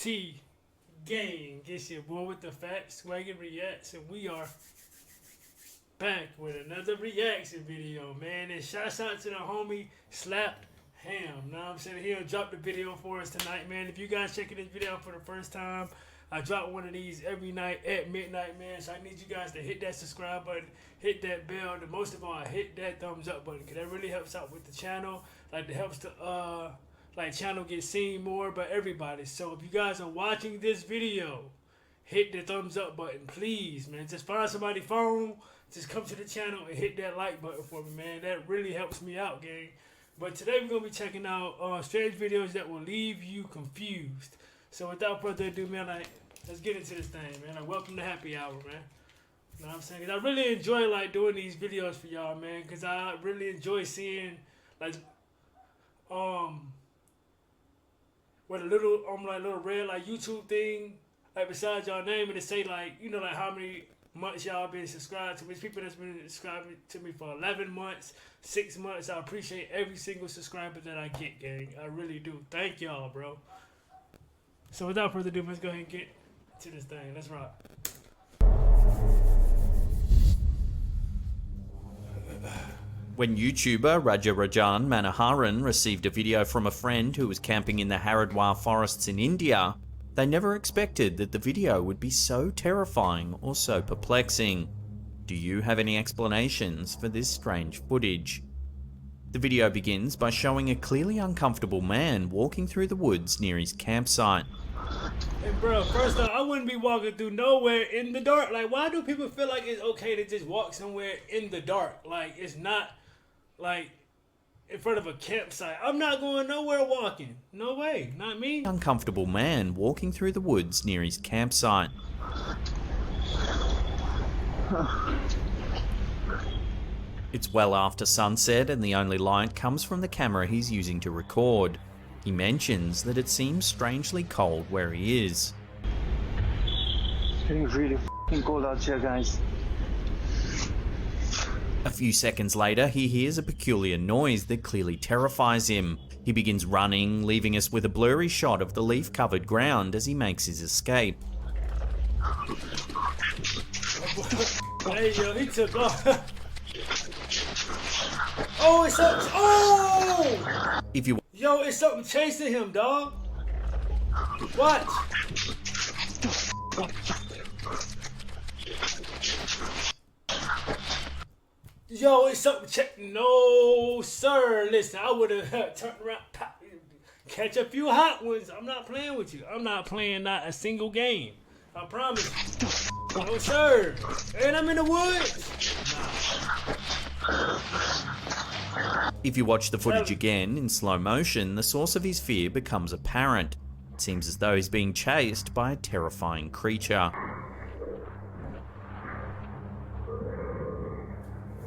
T gang, it's your boy with the facts, SwaggyReacts, and we are back with another reaction video, man. And shouts out to the homie Slapped Ham. Now I'm saying he'll drop the video for us tonight, man. If you guys checking this video out for the first time, I drop one of these every night at midnight, man. So I need you guys to hit that subscribe button, hit that bell, and most of all, hit that thumbs up button, because that really helps out with the channel. Like, it helps the channel get seen more by everybody. So if you guys are watching this video, hit the thumbs up button, please, man. Just find somebody's phone, just come to the channel and hit that like button for me, man. That really helps me out, gang. But today we're gonna be checking out strange videos that will leave you confused. So without further ado, man, let's get into this thing, man. Welcome to Happy Hour, man. You know what I'm saying? 'Cause I really enjoy doing these videos for y'all, man. 'Cause I really enjoy seeing with a little little red YouTube thing beside y'all name, and it say how many months y'all been subscribed to me. There's people that's been subscribing to me for 11 months, 6 months. I appreciate every single subscriber that I get, gang. I really do. Thank y'all, bro. So without further ado, let's go ahead and get to this thing. Let's rock. When YouTuber Rajan Manoharan received a video from a friend who was camping in the Haridwar forests in India, they never expected that the video would be so terrifying or so perplexing. Do you have any explanations for this strange footage? The video begins by showing a clearly uncomfortable man walking through the woods near his campsite. Hey bro, first off, I wouldn't be walking through nowhere in the dark. Like, why do people feel like it's okay to just walk somewhere in the dark? Like, it's not in front of a campsite. I'm not going nowhere walking. No way, not me. Uncomfortable man walking through the woods near his campsite. It's well after sunset and the only light comes from the camera he's using to record. He mentions that it seems strangely cold where he is. It's getting really f***ing cold out here, guys. A few seconds later, he hears a peculiar noise that clearly terrifies him. He begins running, leaving us with a blurry shot of the leaf-covered ground as he makes his escape. Hey, yo, he took off. Oh, it's something. Oh! Yo, it's something chasing him, dog. Watch. Yo, it's something. No, sir. Listen, I would have turned around, catch a few hot ones. I'm not playing with you. I'm not playing not a single game. I promise. No, sir. And I'm in the woods. If you watch the footage again in slow motion, the source of his fear becomes apparent. It seems as though he's being chased by a terrifying creature.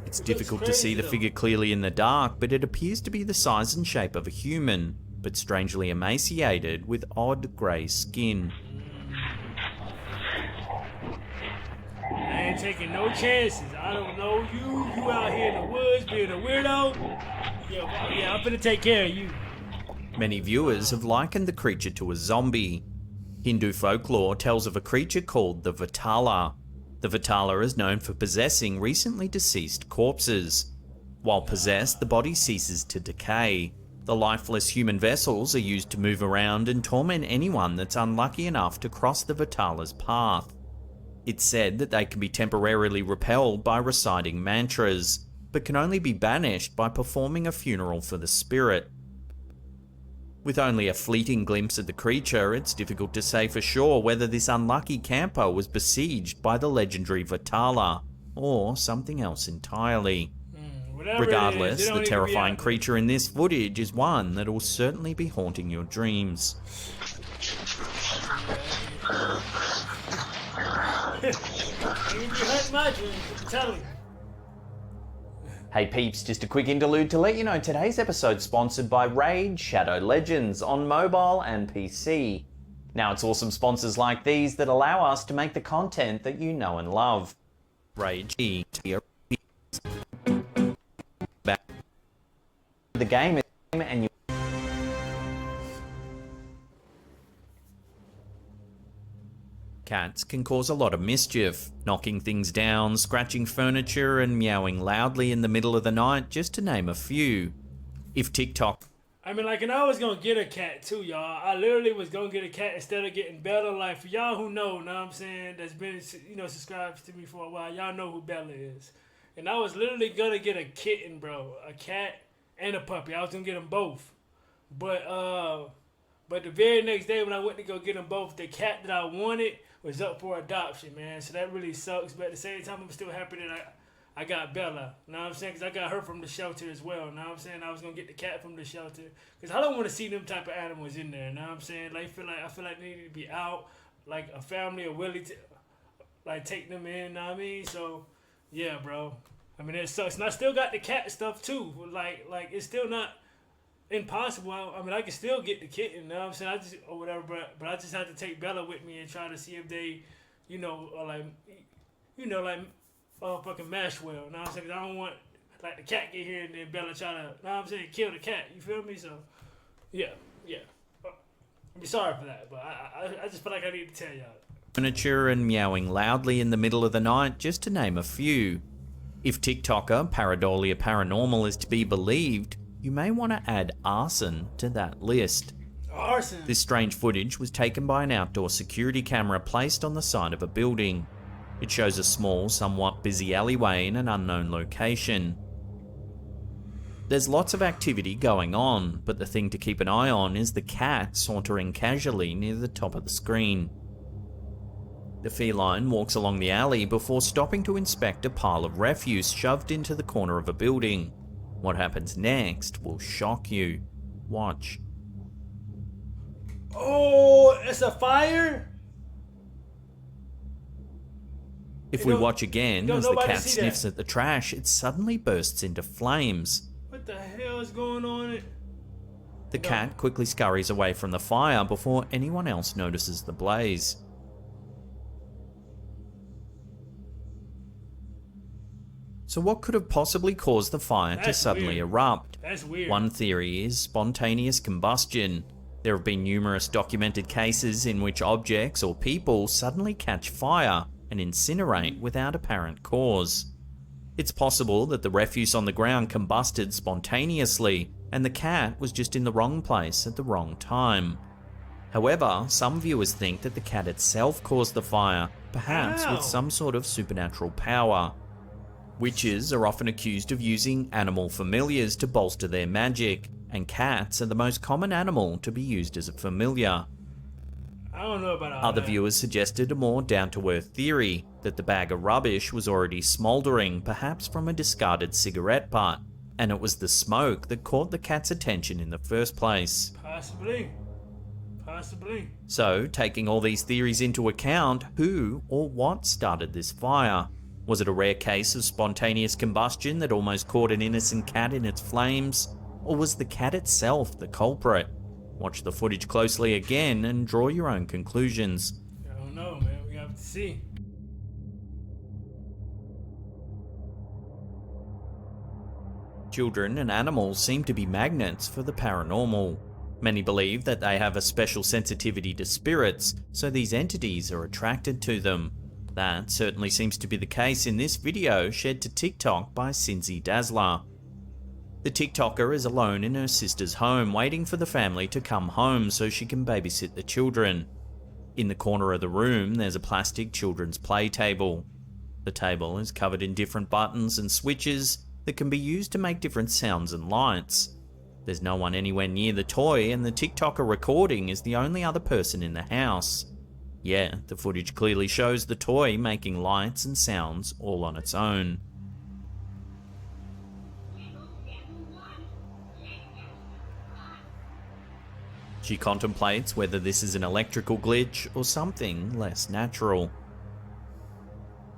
It's difficult to see the figure clearly in the dark, but it appears to be the size and shape of a human, but strangely emaciated with odd grey skin. I ain't taking no chances. I don't know you. You out here in the woods being a weirdo. Yeah, I'm finna take care of you. Many viewers have likened the creature to a zombie. Hindu folklore tells of a creature called the Vatala. The Vatala is known for possessing recently deceased corpses. While possessed, the body ceases to decay. The lifeless human vessels are used to move around and torment anyone that's unlucky enough to cross the Vatala's path. It's said that they can be temporarily repelled by reciting mantras, but can only be banished by performing a funeral for the spirit. With only a fleeting glimpse of the creature, it's difficult to say for sure whether this unlucky camper was besieged by the legendary Vatala, or something else entirely. Regardless, the terrifying creature in this footage is one that will certainly be haunting your dreams. Hey peeps, just a quick interlude to let you know today's episode sponsored by Raid Shadow Legends on mobile and PC. Now it's awesome sponsors like these that allow us to make the content that you know and love. Raid The game is and you Cats can cause a lot of mischief, knocking things down, scratching furniture, and meowing loudly in the middle of the night, just to name a few. If TikTok... I mean, like, and I was gonna get a cat too, y'all. I literally was gonna get a cat instead of getting Bella. Like, for y'all who know what I'm saying, that's been, subscribed to me for a while, y'all know who Bella is. And I was literally gonna get a kitten, bro. A cat and a puppy. I was gonna get them both. But the very next day when I went to go get them both, the cat that I wanted was up for adoption, man. So that really sucks. But at the same time, I'm still happy that I got Bella. You know what I'm saying? Because I got her from the shelter as well. You know what I'm saying? I was going to get the cat from the shelter. Because I don't want to see them type of animals in there. You know what I'm saying? Like, I feel like they need to be out. Like, a family are willing to, like, take them in. You know what I mean? So, yeah, bro. I mean, it sucks. And I still got the cat stuff, too. Like it's still not impossible. I mean, I can still get the kitten. You know what I'm saying? Or whatever. But I just have to take Bella with me and try to see if they, fucking mesh well. You know what I'm saying? 'Cause I don't want, like, the cat get here and then Bella try to, you know what I'm saying, kill the cat. You feel me? So, yeah. I'm sorry for that, but I just feel like I need to tell y'all. Furniture and meowing loudly in the middle of the night, just to name a few. If TikToker Pareidolia Paranormal is to be believed, you may want to add arson to that list. Arson? This strange footage was taken by an outdoor security camera placed on the side of a building. It shows a small, somewhat busy alleyway in an unknown location. There's lots of activity going on, but the thing to keep an eye on is the cat sauntering casually near the top of the screen. The feline walks along the alley before stopping to inspect a pile of refuse shoved into the corner of a building. What happens next will shock you. Watch. Oh, it's a fire? If we watch again as the cat sniffs at the trash, it suddenly bursts into flames. What the hell is going on? The cat quickly scurries away from the fire before anyone else notices the blaze. So what could have possibly caused the fire to suddenly erupt? That's weird. One theory is spontaneous combustion. There have been numerous documented cases in which objects or people suddenly catch fire and incinerate without apparent cause. It's possible that the refuse on the ground combusted spontaneously and the cat was just in the wrong place at the wrong time. However, some viewers think that the cat itself caused the fire, perhaps with some sort of supernatural power. Witches are often accused of using animal familiars to bolster their magic, and cats are the most common animal to be used as a familiar. I don't know about all Other that. viewers suggested a more down-to-earth theory, that the bag of rubbish was already smouldering, perhaps from a discarded cigarette butt, and it was the smoke that caught the cat's attention in the first place. Possibly. So, taking all these theories into account, who or what started this fire? Was it a rare case of spontaneous combustion that almost caught an innocent cat in its flames? Or was the cat itself the culprit? Watch the footage closely again and draw your own conclusions. I don't know, man. We have to see. Children and animals seem to be magnets for the paranormal. Many believe that they have a special sensitivity to spirits, so these entities are attracted to them. That certainly seems to be the case in this video shared to TikTok by Cinzy Dazzler. The TikToker is alone in her sister's home waiting for the family to come home so she can babysit the children. In the corner of the room there's a plastic children's play table. The table is covered in different buttons and switches that can be used to make different sounds and lights. There's no one anywhere near the toy and the TikToker recording is the only other person in the house. Yeah, the footage clearly shows the toy making lights and sounds all on its own. She contemplates whether this is an electrical glitch or something less natural.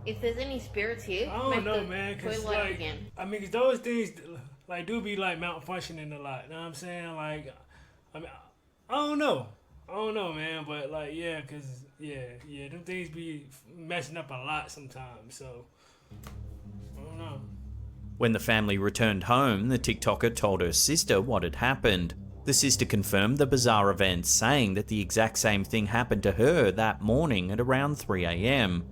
If there's any spirits here, I don't know, man. Cause like, again. I mean, 'cause those things like do be like malfunctioning a lot. You know what I'm saying? Like, I mean, I don't know, man. But like, yeah, 'cause yeah, them things be messing up a lot sometimes. So I don't know. When the family returned home, the TikToker told her sister what had happened. The sister confirmed the bizarre events, saying that the exact same thing happened to her that morning at around 3 AM.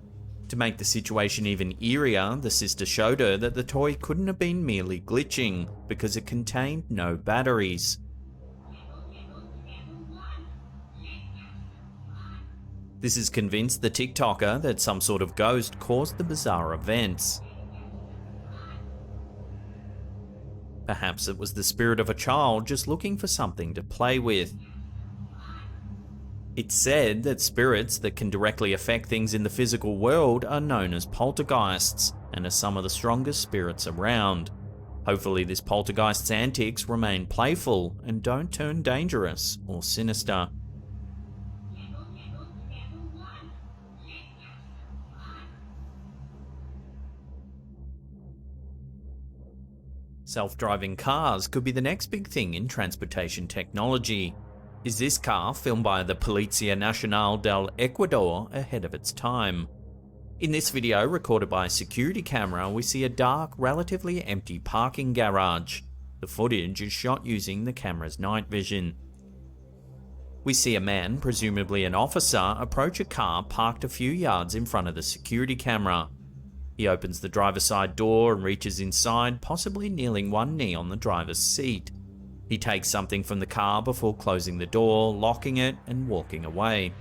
To make the situation even eerier, the sister showed her that the toy couldn't have been merely glitching because it contained no batteries. This has convinced the TikToker that some sort of ghost caused the bizarre events. Perhaps it was the spirit of a child just looking for something to play with. It's said that spirits that can directly affect things in the physical world are known as poltergeists, and are some of the strongest spirits around. Hopefully this poltergeist's antics remain playful and don't turn dangerous or sinister. Self-driving cars could be the next big thing in transportation technology. Is this car, filmed by the Policía Nacional del Ecuador, ahead of its time? In this video, recorded by a security camera, we see a dark, relatively empty parking garage. The footage is shot using the camera's night vision. We see a man, presumably an officer, approach a car parked a few yards in front of the security camera. He opens the driver's side door and reaches inside, possibly kneeling one knee on the driver's seat. He takes something from the car before closing the door, locking it, and walking away.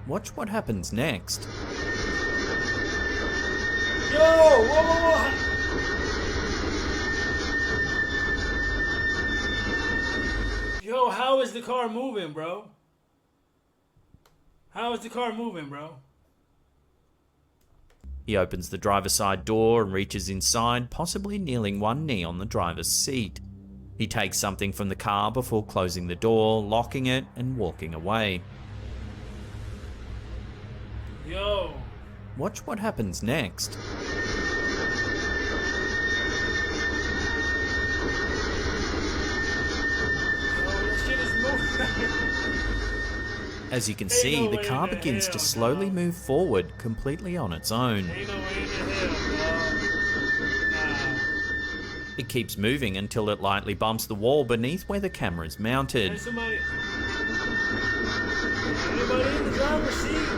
Watch what happens next. Yo, whoa. Yo, how is the car moving, bro? How is the car moving, bro? He opens the driver's side door and reaches inside, possibly kneeling one knee on the driver's seat. He takes something from the car before closing the door, locking it, and walking away. Yo. Watch what happens next. That shit is moving. As you can see, the car begins to slowly move forward completely on its own. Ain't no way in the hell, bro. Nah. It keeps moving until it lightly bumps the wall beneath where the camera is mounted. There's somebody. Anybody in the driver's seat?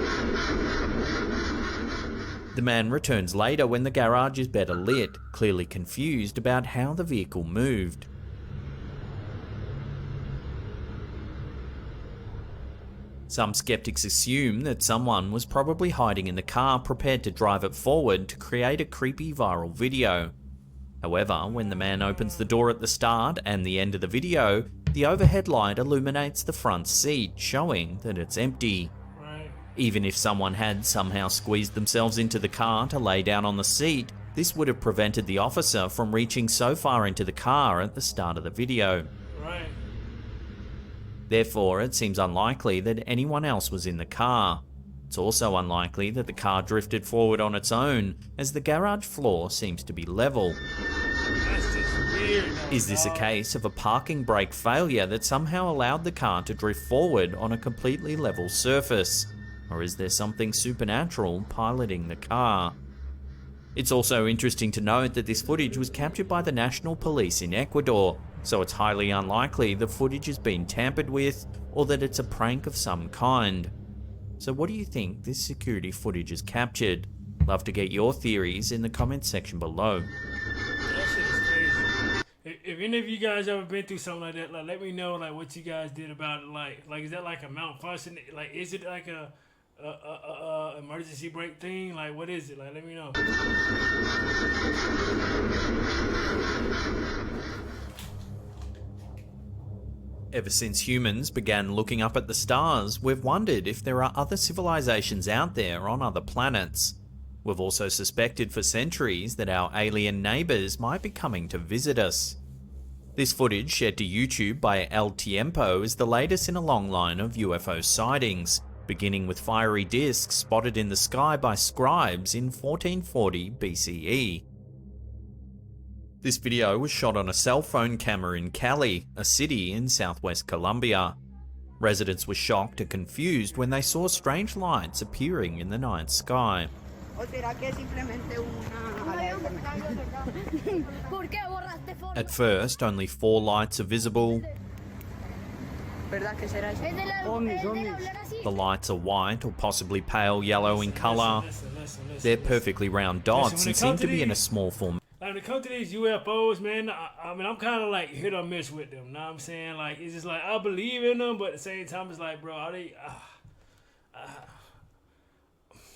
The man returns later when the garage is better lit, clearly confused about how the vehicle moved. Some skeptics assume that someone was probably hiding in the car prepared to drive it forward to create a creepy viral video. However, when the man opens the door at the start and the end of the video, the overhead light illuminates the front seat, showing that it's empty. Right. Even if someone had somehow squeezed themselves into the car to lay down on the seat, this would have prevented the officer from reaching so far into the car at the start of the video. Right. Therefore, it seems unlikely that anyone else was in the car. It's also unlikely that the car drifted forward on its own, as the garage floor seems to be level. That's just weird. Is this a case of a parking brake failure that somehow allowed the car to drift forward on a completely level surface? Or is there something supernatural piloting the car? It's also interesting to note that this footage was captured by the National Police in Ecuador, so it's highly unlikely the footage has been tampered with or that it's a prank of some kind. So what do you think this security footage has captured? Love to get your theories in the comments section below. That shit is crazy. If any of you guys ever been through something like that, like let me know like what you guys did about it. Like is that like a malfunction? Like is it like a emergency brake thing? Like what is it? Like let me know. Ever since humans began looking up at the stars, we've wondered if there are other civilizations out there on other planets. We've also suspected for centuries that our alien neighbours might be coming to visit us. This footage shared to YouTube by El Tiempo is the latest in a long line of UFO sightings, beginning with fiery discs spotted in the sky by scribes in 1440 BCE. This video was shot on a cell phone camera in Cali, a city in southwest Colombia. Residents were shocked and confused when they saw strange lights appearing in the night sky. ¿O será que es simplemente una alerta? ¿Por qué borraste fotos? At first, only 4 lights are visible. ¿Verdad que será eso? Es de la Ovnis, es de ovnis. hablar así. The lights are white or possibly pale yellow in colour. Listen. They're perfectly round dots when and it comes seem to to be in a these- small form. Like when it comes to these UFOs, man, I mean, I'm kind of like hit or miss with them. Know what I'm saying? Like, it's just like I believe in them, but at the same time, it's like, bro, are they?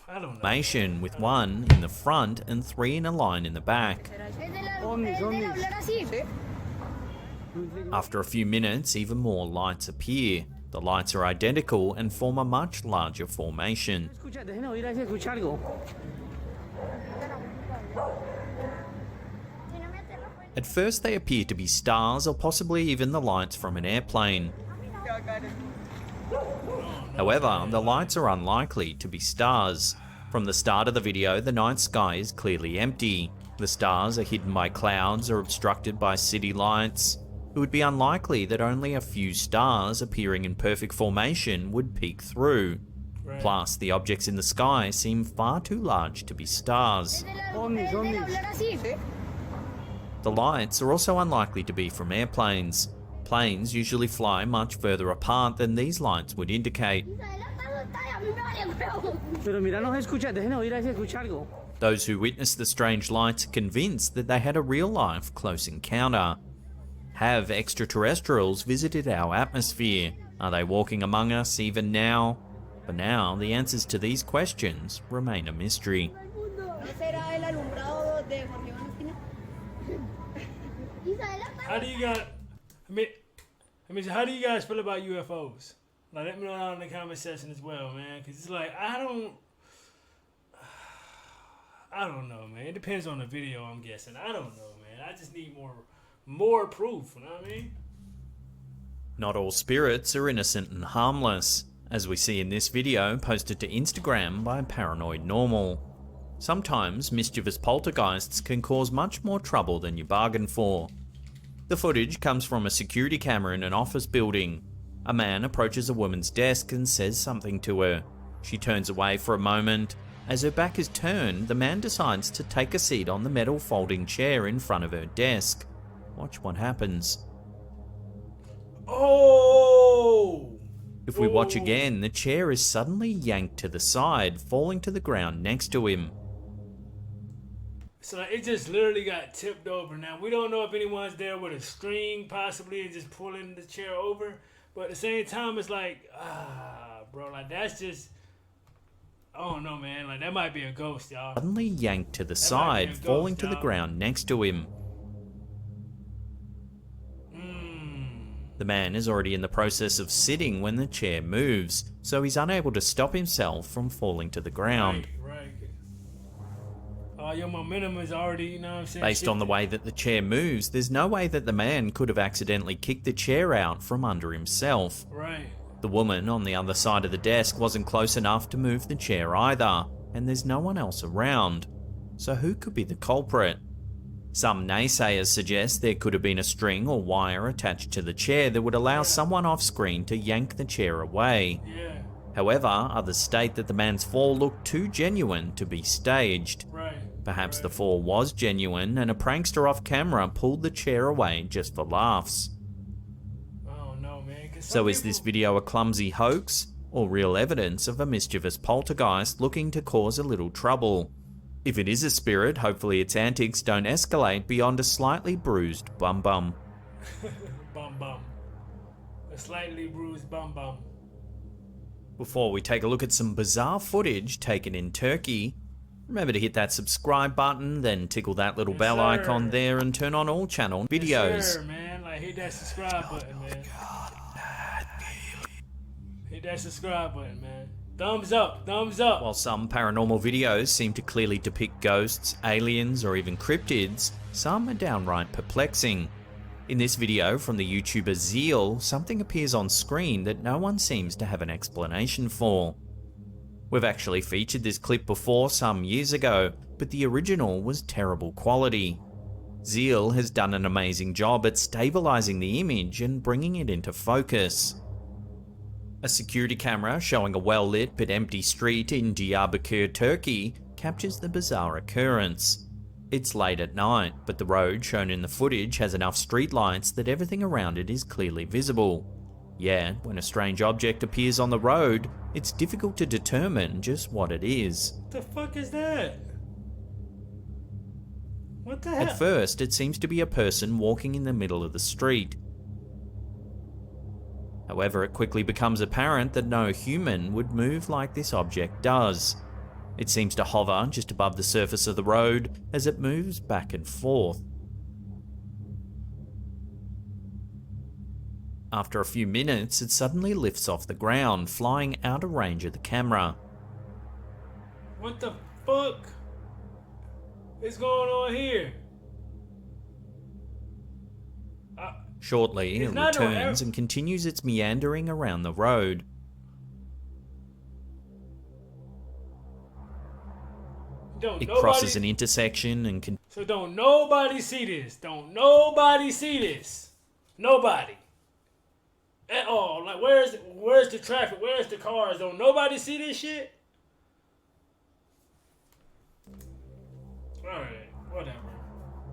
I don't know. Formation with 1 in the front and 3 in a line in the back. Es de la Ovnis, es de ovnis. hablar así. ¿Sí? After a few minutes, even more lights appear. The lights are identical and form a much larger formation. Escucha, déjenme oír ahí si escucha algo. At first, they appear to be stars or possibly even the lights from an airplane. However, the lights are unlikely to be stars. From the start of the video, the night sky is clearly empty. The stars are hidden by clouds or obstructed by city lights. It would be unlikely that only a few stars appearing in perfect formation would peek through. Right. Plus, the objects in the sky seem far too large to be stars. Ovnis, ovnis. Hablar así. ¿Sí? The lights are also unlikely to be from airplanes. Planes usually fly much further apart than these lights would indicate. Pero mira, no se escucha, déjenme oír ahí si escucha algo. Those who witnessed the strange lights are convinced that they had a real-life close encounter. Have extraterrestrials visited our atmosphere? Are they walking among us even now? For now, the answers to these questions remain a mystery. ¿No será el alumbrado de Jorge Iván Espina? How do you guys? I mean, how do you guys feel about UFOs? Like, let me know down in the comment section as well, man. Cause it's like I don't know, man. It depends on the video, I'm guessing. I don't know, man. I just need more proof. You know what I mean? Not all spirits are innocent and harmless, as we see in this video posted to Instagram by Paranoid Normal. Sometimes mischievous poltergeists can cause much more trouble than you bargain for. The footage comes from a security camera in an office building. A man approaches a woman's desk and says something to her. She turns away for a moment. As her back is turned, the man decides to take a seat on the metal folding chair in front of her desk. Watch what happens. Oh! If we watch Whoa. again, the chair is suddenly yanked to the side, falling to the ground next to him. So like, it just literally got tipped over. Now we don't know if anyone's there with a string, possibly, and just pulling the chair over. But at the same time, it's like, bro, like that's just, I don't know, man. Like that might be a ghost, y'all. Suddenly yanked to the might be side, a ghost, falling to the y'all. ground next to him. The man is already in the process of sitting when the chair moves, so he's unable to stop himself from falling to the ground. Right. Your momentum is already, you know what I'm saying? Based on the way that the chair moves, there's no way that the man could have accidentally kicked the chair out from under himself. Right. The woman on the other side of the desk wasn't close enough to move the chair either, and there's no one else around. So who could be the culprit? Some naysayers suggest there could have been a string or wire attached to the chair that would allow someone off screen to yank the chair away. Yeah. However, others state that the man's fall looked too genuine to be staged. Right. Perhaps the fall was genuine and a prankster off camera pulled the chair away just for laughs. I don't know, man. So is this video a clumsy hoax or real evidence of a mischievous poltergeist looking to cause a little trouble? If it is a spirit, hopefully its antics don't escalate beyond a slightly bruised bum. Bum. A slightly bruised bum. Before we take a look at some bizarre footage taken in Turkey, remember to hit that subscribe button, then tickle that little Yes, bell sir. icon there and turn on all channel videos. Yes, sir, man. Like, hit that subscribe button, man. Hit that subscribe button, man. Thumbs up. While some paranormal videos seem to clearly depict ghosts, aliens, or even cryptids, some are downright perplexing. In this video from the YouTuber Zeal, something appears on screen that no one seems to have an explanation for. We've actually featured this clip before some years ago, but the original was terrible quality. Zeal has done an amazing job at stabilizing the image and bringing it into focus. A security camera showing a well-lit but empty street in Diyarbakir, Turkey, captures the bizarre occurrence. It's late at night, but the road shown in the footage has enough streetlights that everything around it is clearly visible. Yet, when a strange object appears on the road, it's difficult to determine just what it is. What the fuck is that? What the hell? At first, it seems to be a person walking in the middle of the street. However, it quickly becomes apparent that no human would move like this object does. It seems to hover just above the surface of the road as it moves back and forth. After a few minutes, it suddenly lifts off the ground, flying out of range of the camera. What the fuck is going on here? Shortly, it It's not no returns and continues its meandering around the road. It crosses an intersection and So don't nobody see this. Don't nobody see this. Nobody. At all. Like where's the traffic? Where's the cars? Don't nobody see this shit? Alright,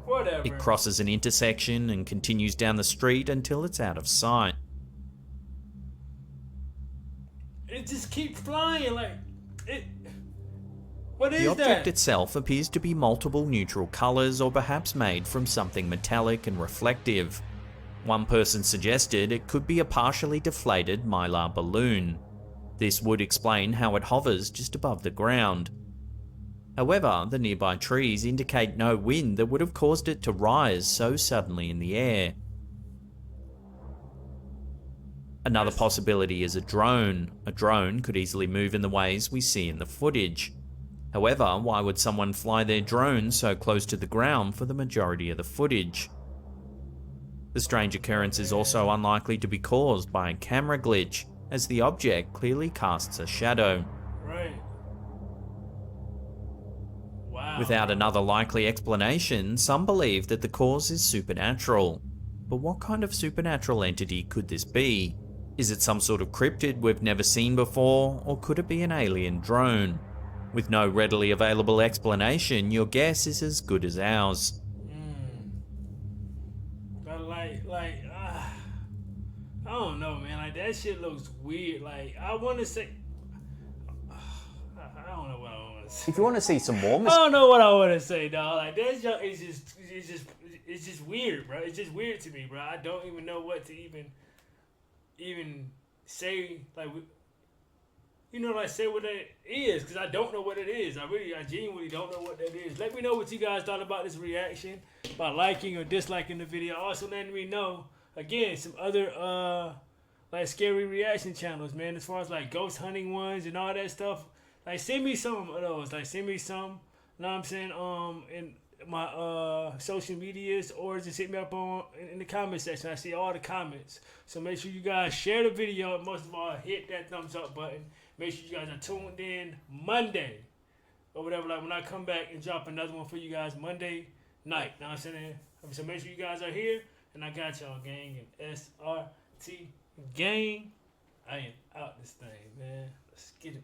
whatever. It crosses an intersection and continues down the street until it's out of sight. It just keeps flying like it. What is The object that? itself appears to be multiple neutral colours or perhaps made from something metallic and reflective. One person suggested it could be a partially deflated mylar balloon. This would explain how it hovers just above the ground. However, the nearby trees indicate no wind that would have caused it to rise so suddenly in the air. Another possibility is a drone. A drone could easily move in the ways we see in the footage. However, why would someone fly their drone so close to the ground for the majority of the footage? The strange occurrence is also unlikely to be caused by a camera glitch, as the object clearly casts a shadow. Right. Wow. Without another likely explanation, some believe that the cause is supernatural. But what kind of supernatural entity could this be? Is it some sort of cryptid we've never seen before, or could it be an alien drone? With no readily available explanation, your guess is as good as ours. But I don't know, man. Like that shit looks weird. Like I want to say, I don't know what I want to say. If you want to see some more I don't know what I want to say, dog. Like that junk is it's just weird, bro. It's just weird to me, bro. I don't even know what to even say. Like, like say what it is, because I don't know what it is. I genuinely don't know what that is. Let me know what you guys thought about this reaction by liking or disliking the video. Also, letting me know again some other like scary reaction channels, man. As far as like ghost hunting ones and all that stuff. Like send me some of those. Like send me some. You know what I'm saying? In my social medias, or just hit me up in the comment section. I see all the comments. So make sure you guys share the video, and most of all hit that thumbs up button. Make sure you guys are tuned in Monday or whatever. Like when I come back and drop another one for you guys Monday night. Know what I'm saying? So make sure you guys are here, and I got y'all, gang, and SRT gang. I am out this thing, man. Let's get it.